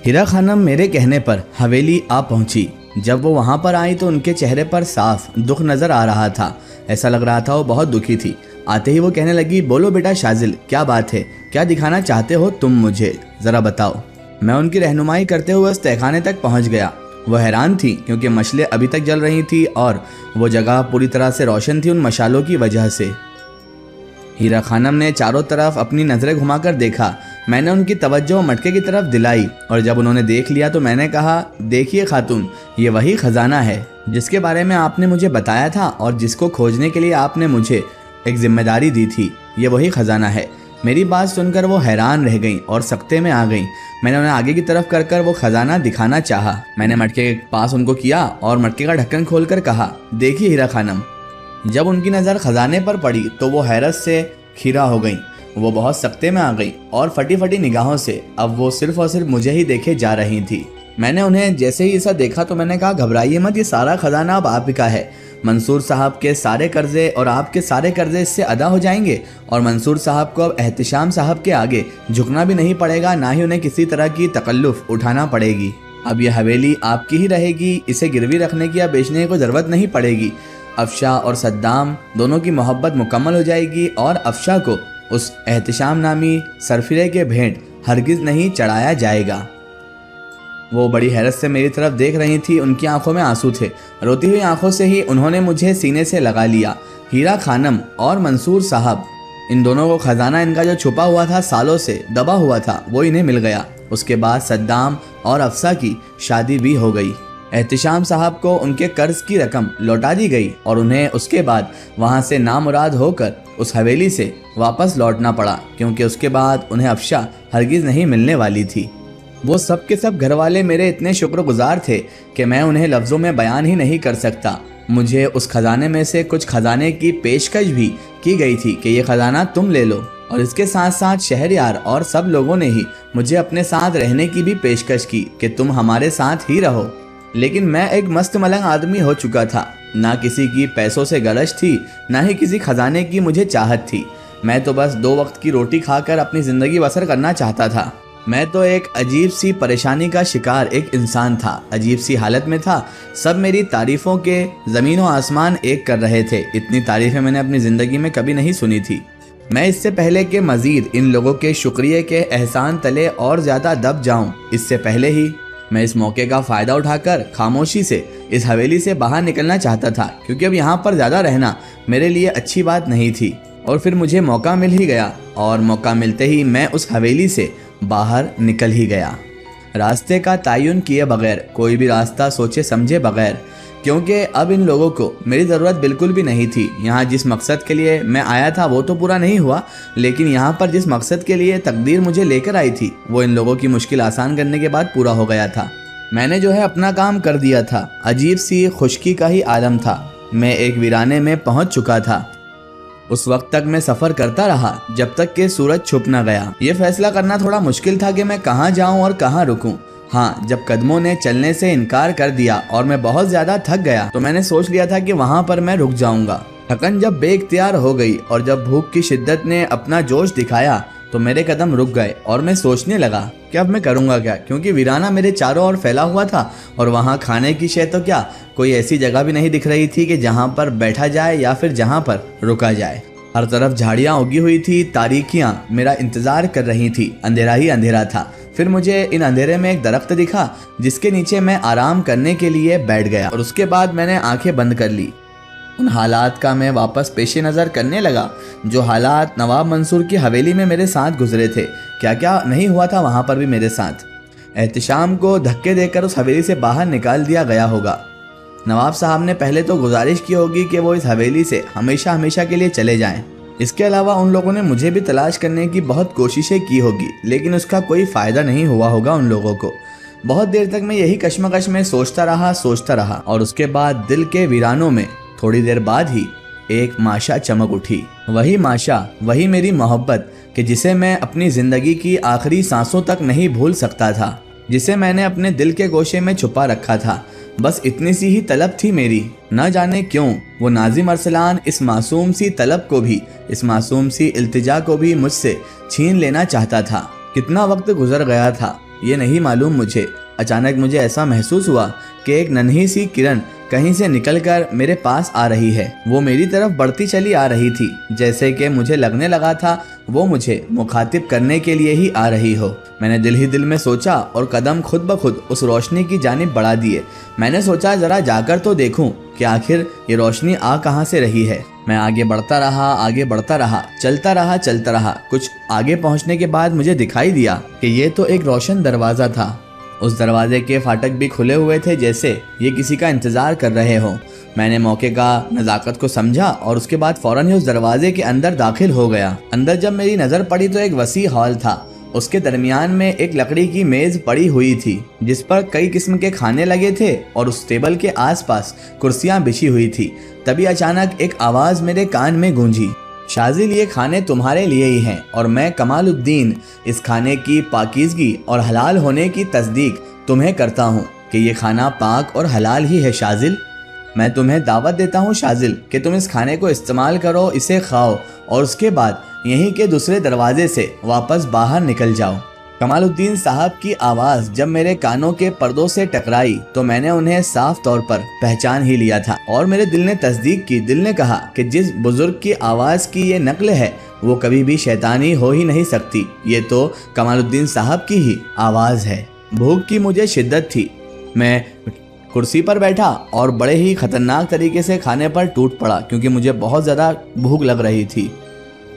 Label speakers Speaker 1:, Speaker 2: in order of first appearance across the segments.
Speaker 1: हीरा खानम मेरे कहने पर हवेली आ पहुंची। जब वो वहां पर आई तो उनके चेहरे पर साफ दुख नजर आ रहा था। ऐसा लग रहा था वो बहुत दुखी थी। आते ही वो कहने लगी, बोलो बेटा शाजिल, क्या बात है, क्या दिखाना चाहते हो तुम मुझे, जरा बताओ। मैं उनकी रहनुमाई करते हुए उस तहखाने तक पहुंच गया। वो हैरान थी क्योंकि मशलें अभी तक जल रही थी और वो जगह पूरी तरह से रोशन थी उन मशालों की वजह से। हीरा खानम ने चारों तरफ अपनी नजरें घुमाकर देखा। मैंने उनकी तवज्जो मटके की तरफ दिलाई और जब उन्होंने देख लिया तो मैंने कहा, देखिए खातून, ये वही खजाना है जिसके बारे में आपने मुझे बताया था और जिसको खोजने के लिए आपने मुझे एक जिम्मेदारी दी थी। ये वही खजाना है। मेरी बात सुनकर वो हैरान रह गईं और सकते में आ गईं। मैंने उन्हें आगे की तरफ कर वो खजाना दिखाना चाहा। मैंने मटके के पास उनको किया और मटके का ढक्कन खोलकर कहा, देखिए हीरा खानम। जब उनकी नज़र खजाने पर पड़ी तो वो हैरत से खीरा हो गईं। वो बहुत सकते में आ गई और फटी फटी निगाहों से अब वो सिर्फ और सिर्फ मुझे ही देखे जा रही थी। मैंने उन्हें जैसे ही ऐसा देखा तो मैंने कहा, घबराइए मत, ये सारा खजाना अब आप का है। मंसूर साहब के सारे कर्जे और आपके सारे कर्जे इससे अदा हो जाएंगे और मंसूर साहब को अब एहतिशाम साहब के आगे झुकना भी नहीं पड़ेगा, ना ही उन्हें किसी तरह की तकल्लुफ उठाना पड़ेगी। अब यह हवेली आपकी ही रहेगी। इसे गिरवी रखने की या बेचने की जरूरत नहीं पड़ेगी। अफशा और सद्दाम दोनों की मोहब्बत मुकम्मल हो जाएगी और अफशा को उस एहतिशाम नामी सरफिरे के भेंट हरगिज नहीं चढ़ाया जाएगा। वो बड़ी हैरत से मेरी तरफ देख रही थी। उनकी आंखों में आंसू थे। रोती हुई आंखों से ही उन्होंने मुझे सीने से लगा लिया। हीरा खानम और मंसूर साहब, इन दोनों को खजाना इनका जो छुपा हुआ था, सालों से दबा हुआ था, वो इन्हें मिल गया। उसके बाद सद्दाम और अफसा की शादी भी हो गई। एहतिशाम साहब को उनके कर्ज की रकम लौटा दी गई और उन्हें उसके बाद वहां से नामुराद होकर उस हवेली से वापस लौटना पड़ा, क्योंकि उसके बाद उन्हें अफशा हरगिज नहीं मिलने वाली थी। वो सब के सब घरवाले मेरे इतने शुक्रगुजार थे कि मैं उन्हें लफ्ज़ों में बयान ही नहीं कर सकता। मुझे उस खजाने में से कुछ खजाने की पेशकश भी की गई थी कि ये खजाना तुम ले लो, और इसके साथ साथ शहरयार और सब लोगों ने ही मुझे अपने साथ रहने की भी पेशकश की कि तुम हमारे साथ ही रहो। लेकिन मैं एक मस्त मलंग आदमी हो चुका था। ना किसी की पैसों से गरज थी, ना ही किसी खजाने की मुझे चाहत थी। मैं तो बस 2 वक्त की रोटी खाकर अपनी ज़िंदगी बसर करना चाहता था। मैं तो एक अजीब सी परेशानी का शिकार एक इंसान था, अजीब सी हालत में था। सब मेरी तारीफ़ों के ज़मीन व आसमान एक कर रहे थे। इतनी तारीफ़ें मैंने अपनी ज़िंदगी में कभी नहीं सुनी थी। मैं इससे पहले कि मज़ीद इन लोगों के शुक्रिया के एहसान तले और ज़्यादा दब जाऊं, इससे पहले ही मैं इस मौके का फ़ायदा उठाकर खामोशी से इस हवेली से बाहर निकलना चाहता था, क्योंकि अब यहाँ पर ज़्यादा रहना मेरे लिए अच्छी बात नहीं थी। और फिर मुझे मौका मिल ही गया और मौका मिलते ही मैं उस हवेली से बाहर निकल ही गया, रास्ते का तयन किए बगैर, कोई भी रास्ता सोचे समझे बगैर, क्योंकि अब इन लोगों को मेरी ज़रूरत बिल्कुल भी नहीं थी। यहाँ जिस मकसद के लिए मैं आया था वो तो पूरा नहीं हुआ, लेकिन यहाँ पर जिस मकसद के लिए तकदीर मुझे लेकर आई थी वो इन लोगों की मुश्किल आसान करने के बाद पूरा हो गया था। मैंने जो है अपना काम कर दिया था। अजीब सी खुश्की का ही आलम था। मैं एक वीराने में पहुँच चुका था। उस वक्त तक मैं सफ़र करता रहा जब तक कि सूरज छुप न गया। ये फैसला करना थोड़ा मुश्किल था कि मैं कहाँ जाऊँ और कहाँ रुकूं। हाँ, जब कदमों ने चलने से इनकार कर दिया और मैं बहुत ज़्यादा थक गया तो मैंने सोच लिया था कि वहाँ पर मैं रुक जाऊँगा। थकन जब बेइख्तियार हो गई और जब भूख की शिद्दत ने अपना जोश दिखाया तो मेरे कदम रुक गए और मैं सोचने लगा कि अब मैं करूँगा क्या, क्योंकि वीराना मेरे चारों ओर फैला हुआ था और वहाँ खाने की शय तो क्या, कोई ऐसी जगह भी नहीं दिख रही थी कि जहाँ पर बैठा जाए या फिर जहाँ पर रुका जाए। हर तरफ झाड़ियाँ उगी हुई थी, तारीकियाँ मेरा इंतज़ार कर रही थी, अंधेरा ही अंधेरा था। फिर मुझे इन अंधेरे में एक दरख्त दिखा जिसके नीचे मैं आराम करने के लिए बैठ गया और उसके बाद मैंने आंखें बंद कर ली। उन हालात का मैं वापस पेश नज़र करने लगा जो हालात नवाब मंसूर की हवेली में मेरे साथ गुजरे थे। क्या क्या नहीं हुआ था वहाँ पर भी मेरे साथ। एहतिशाम को धक्के देकर उस हवेली से बाहर निकाल दिया गया होगा। नवाब साहब ने पहले तो गुजारिश की होगी कि वो इस हवेली से हमेशा हमेशा के लिए चले जाएं। इसके अलावा उन लोगों ने मुझे भी तलाश करने की बहुत कोशिशें की होगी, लेकिन उसका कोई फ़ायदा नहीं हुआ होगा उन लोगों को। बहुत देर तक मैं यही कश्मकश में सोचता रहा और उसके बाद दिल के वीरानों में थोड़ी देर बाद ही एक माशा चमक उठी। वही माशा, वही मेरी मोहब्बत कि जिसे मैं अपनी ज़िंदगी की आखिरी सांसों तक नहीं भूल सकता था, जिसे मैंने अपने दिल के गोशे में छुपा रखा था। बस इतनी सी ही तलब थी मेरी। न जाने क्यों वो नाज़िम अरसलान इस मासूम सी तलब को भी, इस मासूम सी इल्तिजा को भी मुझसे छीन लेना चाहता था। कितना वक्त गुजर गया था, ये नहीं मालूम मुझे। अचानक मुझे ऐसा महसूस हुआ कि एक नन्ही सी किरण कहीं से निकलकर मेरे पास आ रही है। वो मेरी तरफ बढ़ती चली आ रही थी, जैसे कि मुझे लगने लगा था वो मुझे मुखातिब करने के लिए ही आ रही हो। मैंने दिल ही दिल में सोचा और कदम खुद ब खुद उस रोशनी की जानिब बढ़ा दिए। मैंने सोचा जरा जाकर तो देखूं कि आखिर ये रोशनी आ कहां से रही है। मैं आगे बढ़ता रहा, चलता रहा। कुछ आगे पहुंचने के बाद मुझे दिखाई दिया कि ये तो एक रोशन दरवाज़ा था। उस दरवाजे के फाटक भी खुले हुए थे, जैसे ये किसी का इंतज़ार कर रहे हो। मैंने मौके का नज़ाकत को समझा और उसके बाद फौरन ही उस दरवाजे के अंदर दाखिल हो गया। अंदर जब मेरी नज़र पड़ी तो एक वसी हॉल था। उसके दरमियान में एक लकड़ी की मेज़ पड़ी हुई थी जिस पर कई किस्म के खाने लगे थे और उस टेबल के आसपास कुर्सियां बिछी हुई थी। तभी अचानक एक आवाज़ मेरे कान में गूंजी, शाजिल ये खाने तुम्हारे लिए ही हैं और मैं कमालुद्दीन इस खाने की पाकीज़गी और हलाल होने की तस्दीक तुम्हें करता हूँ कि ये खाना पाक और हलाल ही है शाजिल। मैं तुम्हें दावत देता हूँ शाजिल कि तुम इस खाने को इस्तेमाल करो, इसे खाओ और उसके बाद यहीं के दूसरे दरवाजे से वापस बाहर निकल जाओ। कमालुद्दीन साहब की आवाज़ जब मेरे कानों के पर्दों से टकराई तो मैंने उन्हें साफ तौर पर पहचान ही लिया था और मेरे दिल ने तस्दीक की। दिल ने कहा कि जिस बुजुर्ग की आवाज़ की ये नकल है वो कभी भी शैतानी हो ही नहीं सकती, ये तो कमालुद्दीन साहब की ही आवाज़ है। भूख की मुझे शिद्दत थी। मैं कुर्सी पर बैठा और बड़े ही खतरनाक तरीके से खाने पर टूट पड़ा क्योंकि मुझे बहुत ज़्यादा भूख लग रही थी।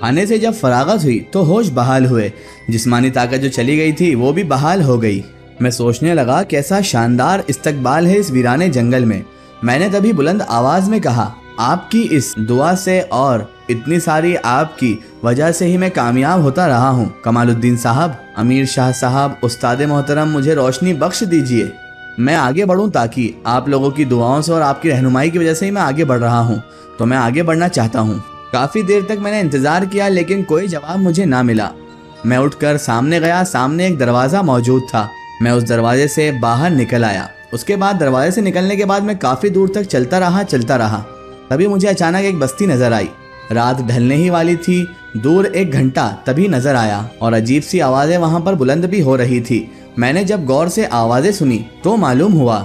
Speaker 1: खाने से जब फरागत हुई तो होश बहाल हुए। जिस्मानी ताकत जो चली गई थी वो भी बहाल हो गई। मैं सोचने लगा कैसा शानदार इस्तकबाल है इस वीराने जंगल में। मैंने तभी बुलंद आवाज़ में कहा, आपकी इस दुआ से और इतनी सारी आपकी वजह से ही मैं कामयाब होता रहा हूँ कमालुद्दीन साहब। अमीर शाह साहब, उस्ताद मोहतरम, मुझे रोशनी बख्श दीजिए। मैं आगे बढ़ूँ ताकि आप लोगों की दुआओं से और आपकी रहनुमाई की वजह से ही मैं आगे बढ़ रहा हूँ, तो मैं आगे बढ़ना चाहता हूँ। काफ़ी देर तक मैंने इंतज़ार किया लेकिन कोई जवाब मुझे ना मिला। मैं उठकर सामने गया। सामने एक दरवाज़ा मौजूद था। मैं उस दरवाजे से बाहर निकल आया। उसके बाद दरवाजे से निकलने के बाद मैं काफ़ी दूर तक चलता रहा। तभी मुझे अचानक एक बस्ती नज़र आई। रात ढलने ही वाली थी। दूर एक घंटा तभी नज़र आया और अजीब सी आवाज़ें वहाँ पर बुलंद भी हो रही थी। मैंने जब गौर से आवाज़ें सुनी तो मालूम हुआ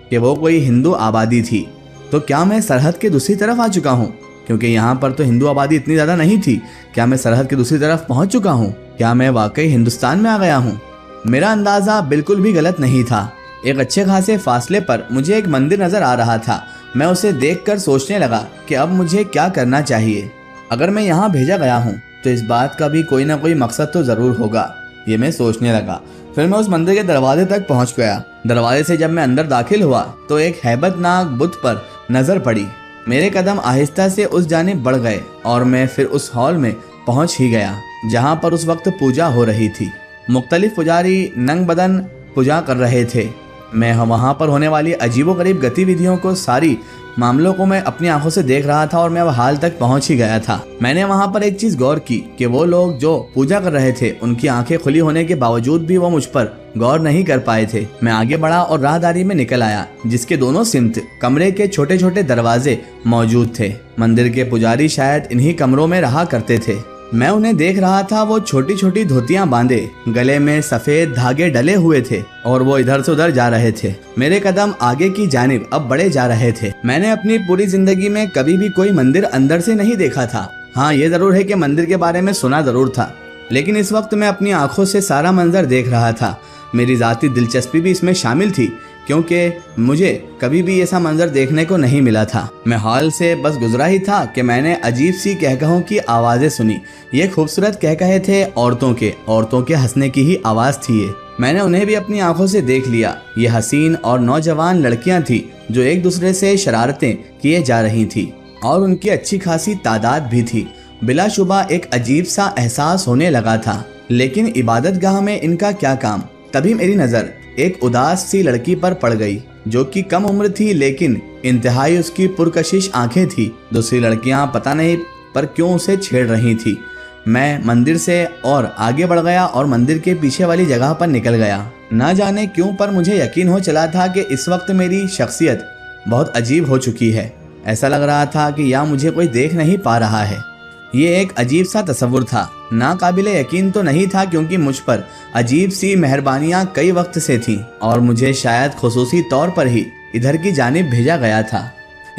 Speaker 1: कि वो कोई हिंदू आबादी थी। तो क्या मैं सरहद के दूसरी तरफ आ चुका हूँ? क्योंकि यहाँ पर तो हिंदू आबादी इतनी ज़्यादा नहीं थी। क्या मैं सरहद की दूसरी तरफ पहुँच चुका हूँ? क्या मैं वाकई हिंदुस्तान में आ गया हूँ? मेरा अंदाज़ा बिल्कुल भी गलत नहीं था। एक अच्छे खासे फासले पर मुझे एक मंदिर नज़र आ रहा था। मैं उसे देखकर सोचने लगा कि अब मुझे क्या करना चाहिए। अगर मैं यहाँ भेजा गया हूँ तो इस बात का भी कोई ना कोई मकसद तो ज़रूर होगा, ये मैं सोचने लगा। फिर मैं उस मंदिर के दरवाजे तक पहुँच गया। दरवाजे से जब मैं अंदर दाखिल हुआ तो एक हैबतनाक बुत पर नज़र पड़ी। मेरे कदम आहिस्ता से उस जानिब बढ़ गए और मैं फिर उस हॉल में पहुंच ही गया जहां पर उस वक्त पूजा हो रही थी। मुख्तलिफ पुजारी नंग बदन पूजा कर रहे थे। मैं वहां पर होने वाली अजीबोगरीब गतिविधियों को, सारी मामलों को मैं अपनी आंखों से देख रहा था और मैं वह हाल तक पहुंच ही गया था। मैंने वहां पर एक चीज़ गौर की कि वो लोग जो पूजा कर रहे थे उनकी आंखें खुली होने के बावजूद भी वो मुझ पर गौर नहीं कर पाए थे। मैं आगे बढ़ा और राहदारी में निकल आया जिसके दोनों सिमत कमरे के छोटे छोटे दरवाजे मौजूद थे। मंदिर के पुजारी शायद इन्हीं कमरों में रहा करते थे। मैं उन्हें देख रहा था। वो छोटी छोटी धोतियां बांधे, गले में सफेद धागे डले हुए थे और वो इधर से उधर जा रहे थे। मेरे कदम आगे की जानिब अब बढ़े जा रहे थे। मैंने अपनी पूरी जिंदगी में कभी भी कोई मंदिर अंदर से नहीं देखा था। हाँ, ये जरूर है कि मंदिर के बारे में सुना जरूर था, लेकिन इस वक्त मैं अपनी आंखों से सारा मंजर देख रहा था। मेरी ज़ाती दिलचस्पी भी इसमें शामिल थी क्योंकि मुझे कभी भी ऐसा मंजर देखने को नहीं मिला था। मैं हॉल से बस गुजरा ही था कि मैंने अजीब सी कहकहों की आवाज़ें सुनी। ये खूबसूरत कहकहे थे औरतों के हंसने की ही आवाज़ थी ये। मैंने उन्हें भी अपनी आंखों से देख लिया। ये हसीन और नौजवान लड़कियां थी जो एक दूसरे से शरारतें किए जा रही थी और उनकी अच्छी खासी तादाद भी थी। बिलाशुबा एक अजीब सा एहसास होने लगा था, लेकिन इबादत गाह में इनका क्या काम। तभी मेरी नज़र एक उदास सी लड़की पर पड़ गई जो कि कम उम्र थी, लेकिन इंतहाई उसकी पुरकशिश आंखें थी। दूसरी लड़कियां पता नहीं पर क्यों उसे छेड़ रही थी। मैं मंदिर से और आगे बढ़ गया और मंदिर के पीछे वाली जगह पर निकल गया। ना जाने क्यों पर मुझे यकीन हो चला था कि इस वक्त मेरी शख्सियत बहुत अजीब हो चुकी है। ऐसा लग रहा था कि या मुझे कोई देख नहीं पा रहा है ये एक अजीब सा तस्वुर था। नाकाबिले यकीन तो नहीं था क्योंकि मुझ पर अजीब सी मेहरबानियां कई वक्त से थीं और मुझे शायद खुसूसी तौर पर ही इधर की जानिब भेजा गया था।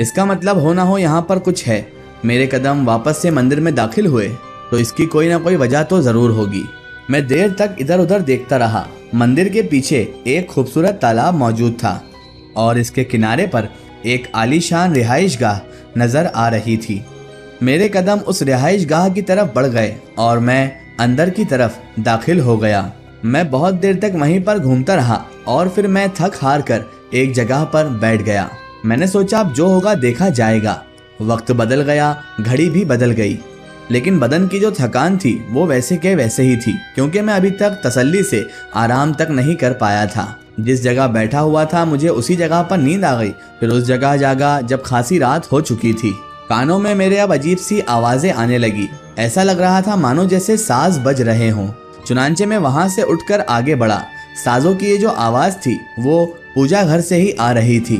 Speaker 1: इसका मतलब हो ना हो यहाँ पर कुछ है। मेरे कदम वापस से मंदिर में दाखिल हुए तो इसकी कोई ना कोई वजह तो ज़रूर होगी। मैं देर तक इधर उधर देखता रहा। मंदिर के पीछे एक खूबसूरत तालाब मौजूद था और इसके किनारे पर एक आलीशान रिहाइशगाह नज़र आ रही थी। मेरे कदम उस रिहाइशगाह की तरफ बढ़ गए और मैं अंदर की तरफ दाखिल हो गया। मैं बहुत देर तक वहीं पर घूमता रहा और फिर मैं थक हार कर एक जगह पर बैठ गया। मैंने सोचा अब जो होगा देखा जाएगा। वक्त बदल गया, घड़ी भी बदल गई, लेकिन बदन की जो थकान थी वो वैसे के वैसे ही थी क्योंकि मैं अभी तक तसल्ली से आराम तक नहीं कर पाया था। जिस जगह बैठा हुआ था मुझे उसी जगह पर नींद आ गई। फिर उस जगह जागा जब खासी रात हो चुकी थी। कानों में मेरे अब अजीब सी आवाजें आने लगी। ऐसा लग रहा था मानो जैसे साज बज रहे हों। चुनांचे में वहां से उठकर आगे बढ़ा। साजों की ये जो आवाज थी वो पूजा घर से ही आ रही थी,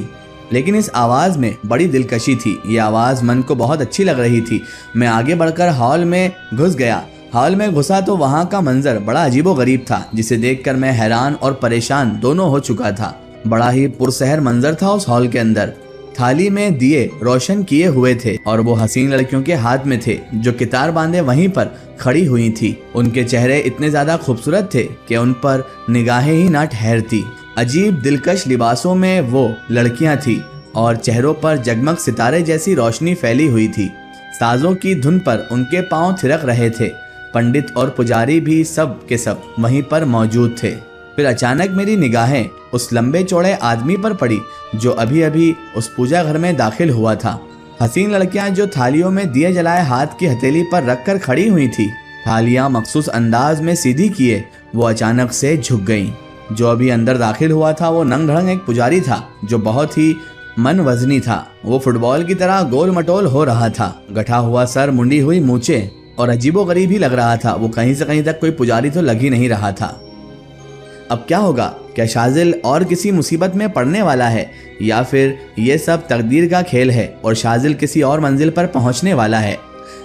Speaker 1: लेकिन इस आवाज में बड़ी दिलकशी थी। ये आवाज मन को बहुत अच्छी लग रही थी। मैं आगे बढ़कर हॉल में घुस गया। हॉल में घुसा तो वहां का मंजर बड़ा अजीबोगरीब था, जिसे देखकर मैं हैरान और परेशान दोनों हो चुका था। बड़ा ही पुरसहर मंजर था उस हॉल के अंदर। थाली में दिए रोशन किए हुए थे और वो हसीन लड़कियों के हाथ में थे जो कितार बांधे वहीं पर खड़ी हुई थी। उनके चेहरे इतने ज्यादा खूबसूरत थे कि उन पर निगाहें ही ना ठहरती। अजीब दिलकश लिबासों में वो लड़कियां थी और चेहरों पर जगमग सितारे जैसी रोशनी फैली हुई थी। साजों की धुन पर उनके पांव थिरक रहे थे। पंडित और पुजारी भी सब के सब वहीं पर मौजूद थे। फिर अचानक मेरी निगाहें उस लंबे चौड़े आदमी पर पड़ी जो अभी अभी उस पूजा घर में दाखिल हुआ था। हसीन लड़कियां जो थालियों में दिए जलाए हाथ की हथेली पर रखकर खड़ी हुई थी, थालियां मखसूस अंदाज में सीधी किए वो अचानक से झुक गईं। जो अभी अंदर दाखिल हुआ था वो नंग ढंग एक पुजारी था जो बहुत ही मन वजनी था। वो फुटबॉल की तरह गोल मटोल हो रहा था। गठा हुआ सर, मुंडी हुई मूंछें और अजीबोगरीब ही लग रहा था। वो कहीं से कहीं तक कोई पुजारी तो लग ही नहीं रहा था। अब क्या होगा? क्या शाजिल और किसी मुसीबत में पड़ने वाला है या फिर ये सब तकदीर का खेल है और शाजिल किसी और मंजिल पर पहुंचने वाला है?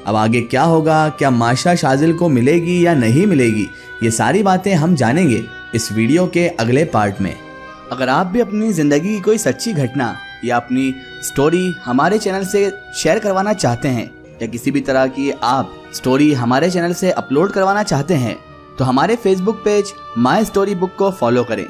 Speaker 1: अब आगे क्या होगा? क्या माशा शाजिल को मिलेगी या नहीं मिलेगी? ये सारी बातें हम जानेंगे इस वीडियो के अगले पार्ट में। अगर आप भी अपनी ज़िंदगी की कोई सच्ची घटना या अपनी स्टोरी हमारे चैनल से शेयर करवाना चाहते हैं या किसी भी तरह की आप स्टोरी हमारे चैनल से अपलोड करवाना चाहते हैं तो हमारे Facebook page my story book को फॉलो करें।